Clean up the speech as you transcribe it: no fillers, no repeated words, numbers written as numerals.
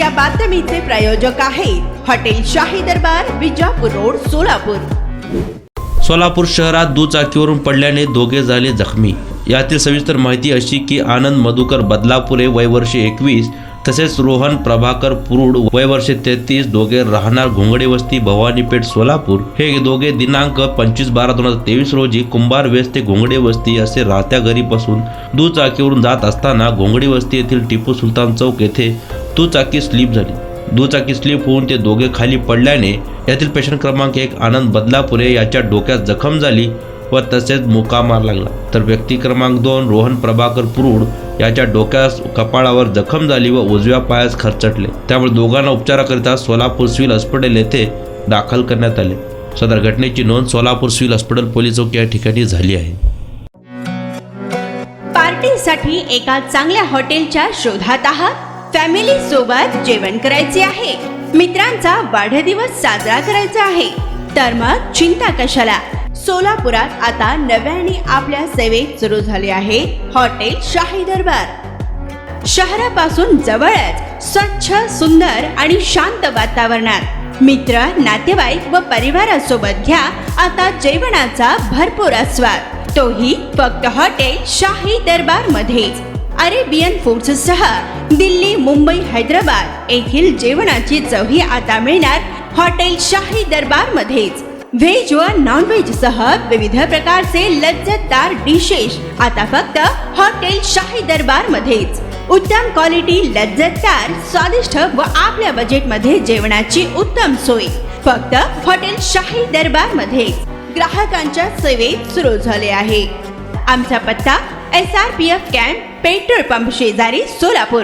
या बातमीचे प्रायोजक आहेत हॉटेल शाही दरबार, विजापूर रोड, सोलापूर। सोलापूर शहरात दुचाकीवरून पडल्याने दोघे झाले जखमी। यातील सविस्तर माहिती अशी की आनंद मधुकर बदलापुरे वय वर्ष 21 तसेच रोहन प्रभाकर पुरुड वय वर्ष 33 दोघे राहणार घोंगडे वस्ती भवानीपेठ सोलापूर हे दोघे दिनांक 25/12/2023 रोजी कुंभार वेस ते घोंगडे वस्ती असे राहत्या घरीपासून दुचाकीवरून जात असताना घोंगडी वस्ती येथील टिपू सुलतान चौक येथे दुचाकी स्लिप झाली। दुचाकी स्लिप होऊन ते दोघे खाली पडल्याने यातील पेशंट क्रमांक 1 आनंद बदलापुरे याच्या डोक्यात जखम झाली व तसेच मुकामार लागला, तर व्यक्ती क्रमांक 2 रोहन प्रभाकर पुरुड याच्या डोक्यास कपाळावर जखम झाली व उजव्या पायास खरचटले। त्यामुळे दोघांना उपचाराकरिता सोलापूर सिव्हिल हॉस्पिटल येथे दाखल करण्यात आले। सदर घटनेची नोंद सोलापूर सिव्हिल हॉस्पिटल पोलीस चौकी या ठिकाणी झाली आहे। पार्टीसाठी एका चांगल्या हॉटेलच्या शोधात आहात? फॅमिली सोबत जेवण करायचे आहे, मित्रांचा वाढदिवस साजरा करायचा आहे, तर मग चिंता कशाला। सोलापुरात आता नव्याने आपल्या सेवेत सुरू झाले आहे हॉटेल शाही दरबार। शहरापासून जवळच स्वच्छ, सुंदर आणि शांत वातावरणात मित्र, नातेवाईक व परिवारासोबत घ्या आता जेवणाचा भरपूर आस्वाद, तोही फक्त हॉटेल शाही दरबार मध्येच। अरेबियन फूड्स सह दिल्ली, मुंबई, हैदराबाद येथील जेवणाची चवही आता मिळणार हॉटेल शाही दरबार मध्येच। व्हेज व नॉन व्हेज सह विविध प्रकारचे लज्जतदार डिशेस आता फक्त हॉटेल शाही दरबार मध्येच। उत्तम क्वालिटी, लज्जतदार, स्वादिष्ट व आपल्या बजेट मध्ये जेवणाची उत्तम सोय फक्त हॉटेल शाही दरबार मध्येच ग्राहकांच्या सेवेत सुरू झाले आहे। आमचा पत्ता SRPF कॅम्प, पेट्रोल पंप शेजारी, सोलापूर।